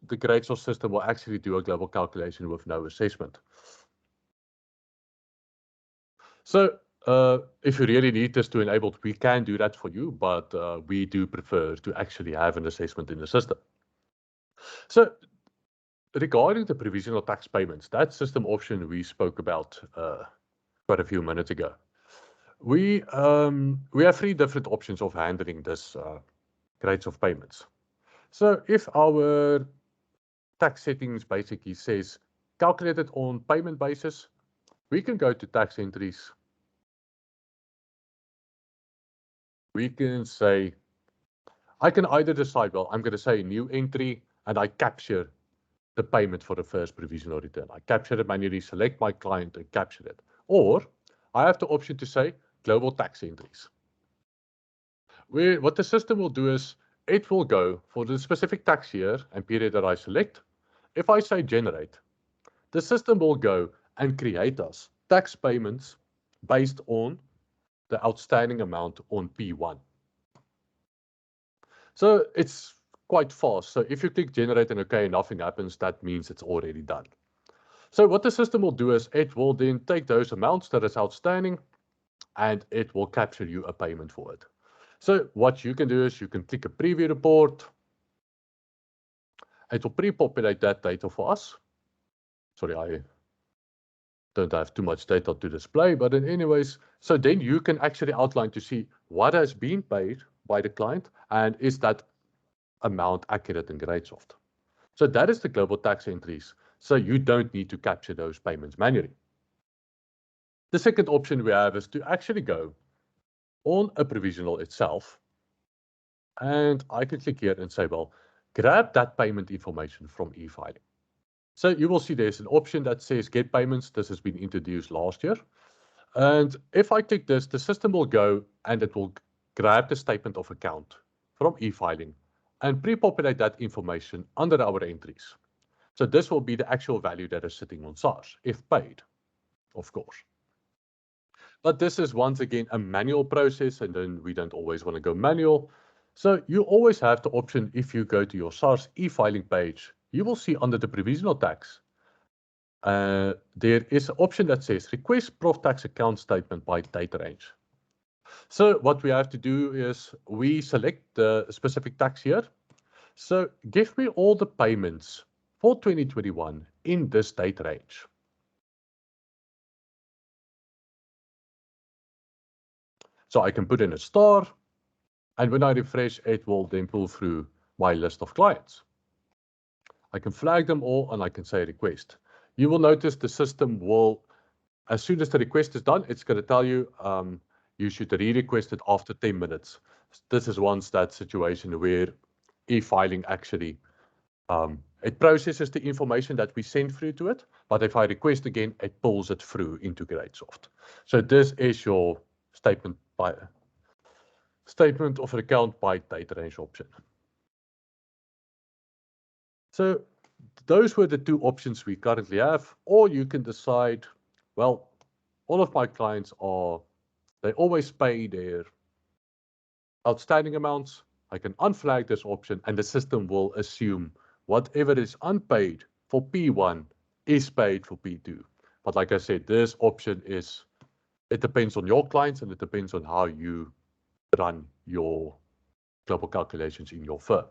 the GreatSoft system will actually do a global calculation with no assessment. So if you really need this to enable, we can do that for you, but we do prefer to actually have an assessment in the system. So regarding the provisional tax payments, that system option we spoke about quite a few minutes ago. We have three different options of handling this grades of payments. So if our tax settings basically says calculated on payment basis, we can go to tax entries. We can say, I can either decide, well, I'm going to say new entry and I capture the payment for the first provisional return. I capture it manually, select my client and capture it. Or I have the option to say global tax entries. What the system will do is it will go for the specific tax year and period that I select. If I say generate, the system will go and create us tax payments based on the outstanding amount on P1. So it's quite fast. So if you click generate and OK, nothing happens, that means it's already done. So what the system will do is it will then take those amounts that is outstanding and it will capture you a payment for it. So what you can do is you can click a preview report. It will pre-populate that data for us. Sorry, I don't have too much data to display, but anyways, so then you can actually outline to see what has been paid by the client and is that amount accurate in GreatSoft. So that is the global tax entries. So you don't need to capture those payments manually. The second option we have is to actually go on a provisional itself. And I can click here and say, well, grab that payment information from e-filing. So you will see there's an option that says get payments. This has been introduced last year. And if I click this, the system will go and it will grab the statement of account from e-filing and pre-populate that information under our entries. So this will be the actual value that is sitting on SARS, if paid, of course. But this is once again a manual process, and then we don't always want to go manual. So you always have the option, if you go to your SARS e-filing page, you will see under the provisional tax, there is an option that says request Prof tax account statement by data range. So what we have to do is we select the specific tax year. So give me all the payments for 2021 in this date range. So I can put in a star, and when I refresh, it will then pull through my list of clients. I can flag them all and I can say request. You will notice the system will, as soon as the request is done, it's going to tell you you should re-request it after 10 minutes. This is once that situation where e-filing actually, it processes the information that we send through to it, but if I request again, it pulls it through into GreatSoft. So this is your statement of account by data range option. So those were the two options we currently have, or you can decide, well, all of my clients they always pay their outstanding amounts. I can unflag this option and the system will assume whatever is unpaid for P1 is paid for P2. But like I said, this option it depends on your clients and it depends on how you run your global calculations in your firm.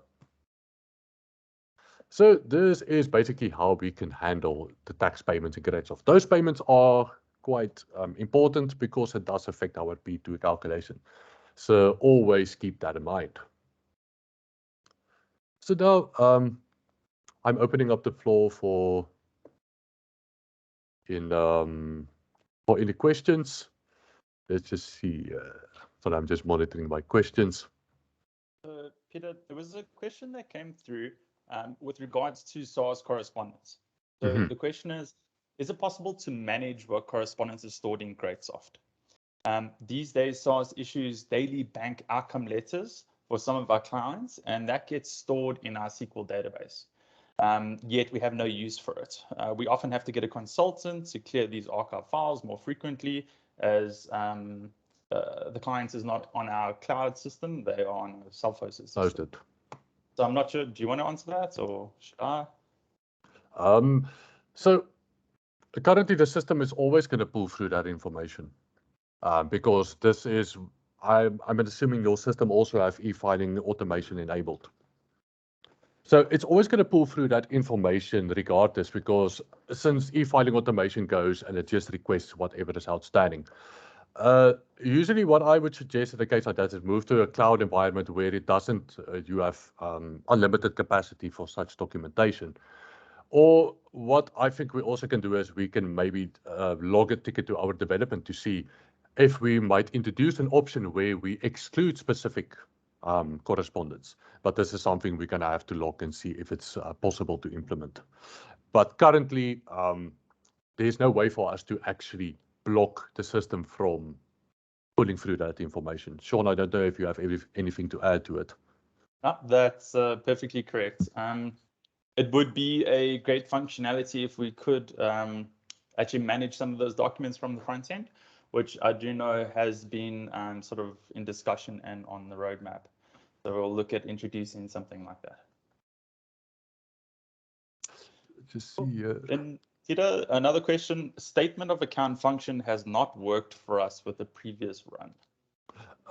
So this is basically how we can handle the tax payments in GreatSoft. Those payments are quite important because it does affect our P2 calculation. So always keep that in mind. So now I'm opening up the floor for any questions. Let's just see. So I'm just monitoring my questions. Peter, there was a question that came through with regards to SARS correspondence. So the question is it possible to manage what correspondence is stored in GreatSoft? These days, SARS issues daily bank outcome letters for some of our clients, and that gets stored in our SQL database. Yet we have no use for it. We often have to get a consultant to clear these archive files more frequently, as the client is not on our cloud system, they are on a self-hosted system. Hosted. So I'm not sure, do you want to answer that or should I? So currently the system is always going to pull through that information because this is, I'm assuming your system also have e-filing automation enabled. So it's always going to pull through that information regardless, because since e-filing automation goes and it just requests whatever is outstanding. Usually what I would suggest in a case like that is move to a cloud environment where it doesn't, you have unlimited capacity for such documentation. Or what I think we also can do is we can maybe log a ticket to our development to see if we might introduce an option where we exclude specific correspondence. But this is something we're going to have to log and see if it's possible to implement. But currently, there's no way for us to actually block the system from pulling through that information. Sean, I don't know if you have anything to add to it. No, that's perfectly correct. It would be a great functionality if we could actually manage some of those documents from the front end, which I do know has been sort of in discussion and on the roadmap. So we'll look at introducing something like that. Just see here. Then, Peter, another question. Statement of account function has not worked for us with the previous run.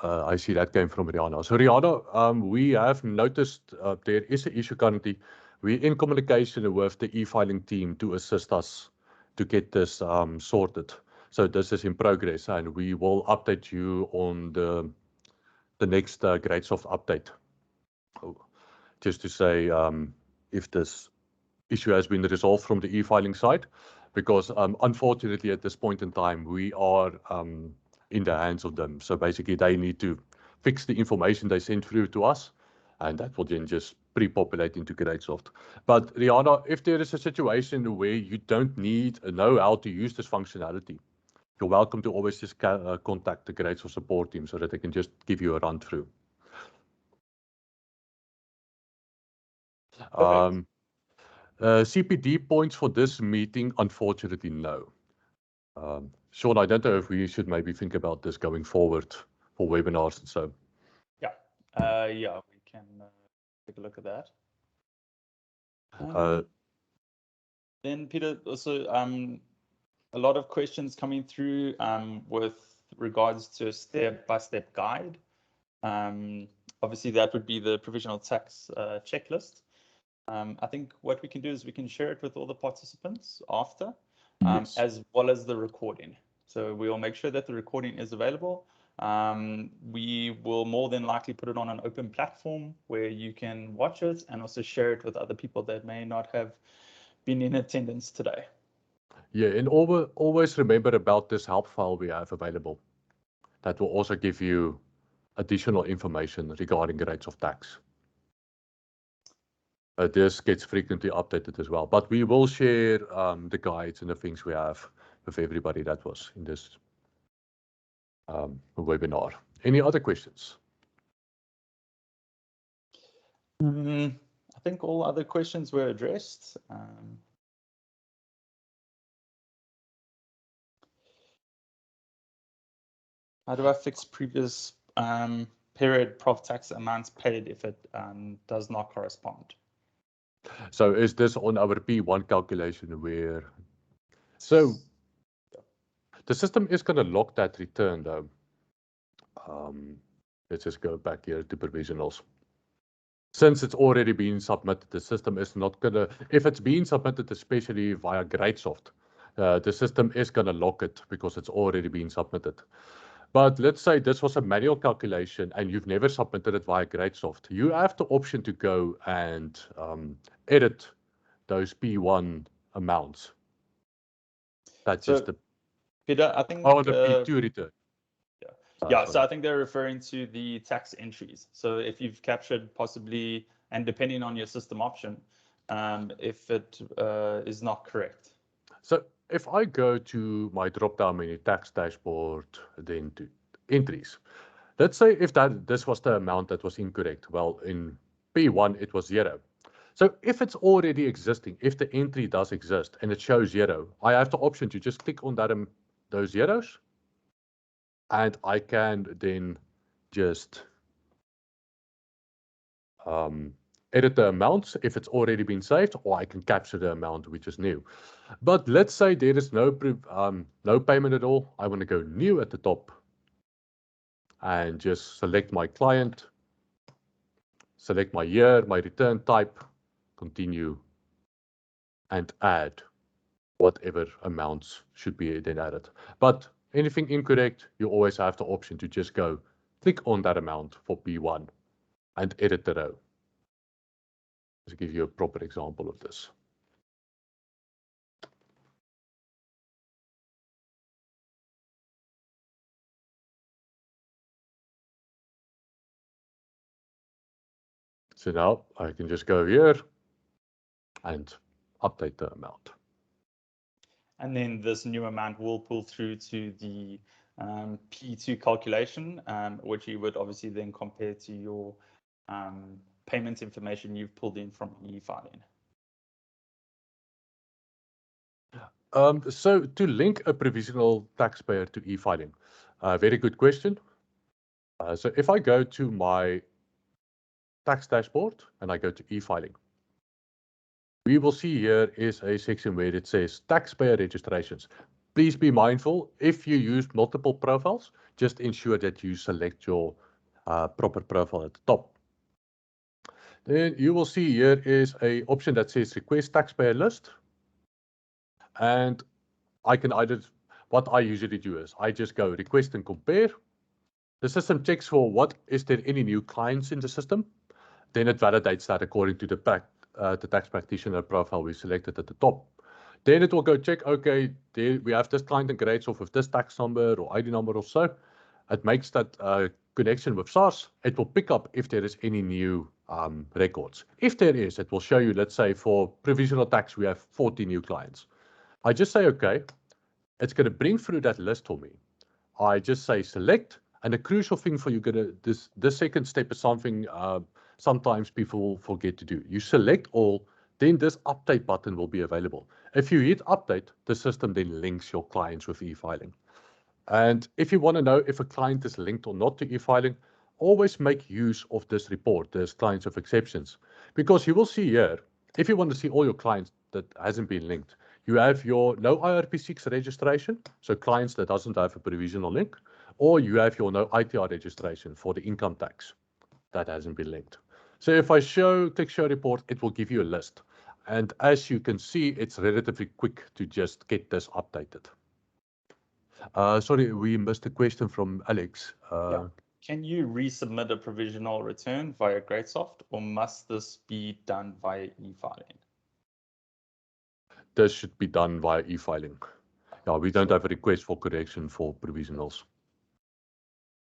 I see that came from Rihanna. So Rihanna, we have noticed there is an issue currently. We're in communication with the e-filing team to assist us to get this sorted. So this is in progress, and we will update you on the next GreatSoft update. Just to say if this issue has been resolved from the e-filing side, because unfortunately at this point in time we are in the hands of them. So basically they need to fix the information they send through to us, and that will then just pre-populate into GreatSoft. But Rihanna, if there is a situation where you don't need or know how to use this functionality, you're welcome to always just contact the GreatSoft support team so that they can just give you a run through. CPD points for this meeting, unfortunately, no. Sean, I don't know if we should maybe think about this going forward for webinars and so. Yeah, we can take a look at that. Then Peter, also a lot of questions coming through with regards to a step-by-step guide. Obviously, that would be the Provisional Tax Checklist. I think what we can do is we can share it with all the participants after, Yes. as well as the recording. So we will make sure that the recording is available. We will more than likely put it on an open platform where you can watch it and also share it with other people that may not have been in attendance today. Yeah, and always remember about this help file we have available. That will also give you additional information regarding the rates of tax. This gets frequently updated as well, but we will share the guides and the things we have with everybody that was in this webinar. Any other questions? I think all other questions were addressed. How do I fix previous period prof tax amounts paid if it does not correspond? So is this on our P1 calculation where, so the system is going to lock that return though. Let's just go back here to provisionals. Since it's already been submitted, the system is not going to, if it's been submitted, especially via GreatSoft, the system is going to lock it because it's already been submitted. But let's say this was a manual calculation and you've never submitted it via GreatSoft. You have the option to go and edit those P1 amounts. That's So, just the Peter, I think the P2 return. Yeah, so I think they're referring to the tax entries. So if you've captured possibly, and depending on your system option, if it is not correct. So if I go to my drop-down menu, tax dashboard, then to entries, let's say if this was the amount that was incorrect. Well, in P1, it was 0. So if it's already existing, if the entry does exist and it shows 0, I have the option to just click on that those zeros, and I can then just edit the amounts if it's already been saved, or I can capture the amount which is new. But let's say there is no payment at all. I want to go new at the top and just select my client, select my year, my return type, continue, and add whatever amounts should be then added. But anything incorrect, you always have the option to just go click on that amount for P1 and edit the row. To give you a proper example of this. So now I can just go here and update the amount. And then this new amount will pull through to the P2 calculation, which you would obviously then compare to your payment information you've pulled in from e-filing. So to link a provisional taxpayer to e-filing, very good question. So if I go to my tax dashboard and I go to e-filing, we will see here is a section where it says taxpayer registrations. Please be mindful, if you use multiple profiles, just ensure that you select your proper profile at the top. Then you will see here is a option that says request taxpayer list. And I can either, what I usually do is I just go request and compare. The system checks for what, is there any new clients in the system? Then it validates that according to the tax practitioner profile we selected at the top. Then it will go check, okay, there we have this client in GreatSoft with this tax number or ID number or so. It makes that connection with SARS. It will pick up if there is any new records. If there is, it will show you, let's say for provisional tax, we have 40 new clients. I just say, okay, it's going to bring through that list for me. I just say select, and the crucial thing for you, this second step is something sometimes people forget to do. You select all, then this update button will be available. If you hit update, the system then links your clients with e-filing. And if you want to know if a client is linked or not to e-filing, always make use of this report, this clients of exceptions, because you will see here, if you want to see all your clients that hasn't been linked, you have your no IRP6 registration, so clients that doesn't have a provisional link, or you have your no ITR registration for the income tax that hasn't been linked. So if I click show report, it will give you a list. And as you can see, it's relatively quick to just get this updated. Sorry, we missed a question from Alex. Yeah. Can you resubmit a provisional return via GreatSoft, or must this be done via e-filing? This should be done via e-filing. Yeah, we don't have a request for correction for provisionals.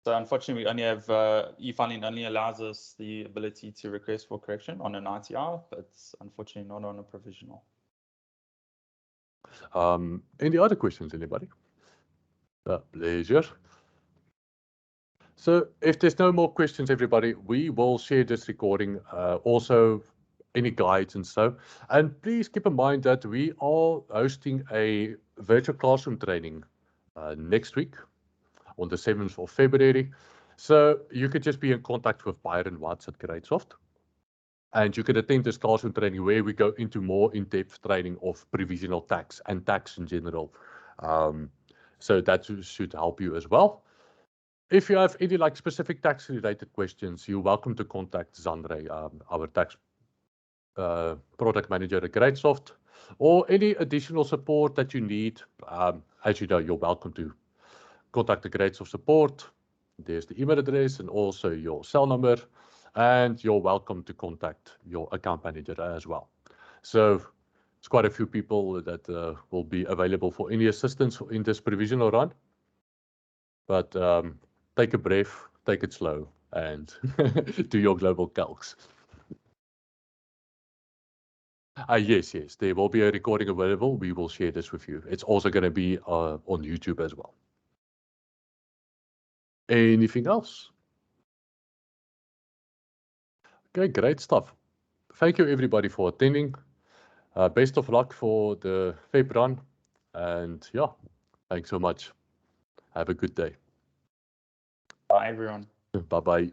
So unfortunately, we only have e-filing only allows us the ability to request for correction on an ITR, but unfortunately not on a provisional. Any other questions, anybody? Pleasure. So if there's no more questions, everybody, we will share this recording, also any guides and so. And please keep in mind that we are hosting a virtual classroom training next week on the 7th of February. So you could just be in contact with Byron Watts at GreatSoft. And you can attend this classroom training where we go into more in-depth training of provisional tax and tax in general. So that should help you as well. If you have any specific tax related questions, you're welcome to contact Zandre, our tax product manager at GreatSoft, or any additional support that you need. As you know, you're welcome to contact the GreatSoft support. There's the email address and also your cell number, and you're welcome to contact your account manager as well. So it's quite a few people that will be available for any assistance in this provisional run. But take a breath, take it slow, and do your global calcs. Yes, there will be a recording available. We will share this with you. It's also going to be on YouTube as well. Anything else? Okay, great stuff. Thank you everybody for attending. Best of luck for the Feb run. And yeah, thanks so much. Have a good day. Bye, everyone. Bye-bye.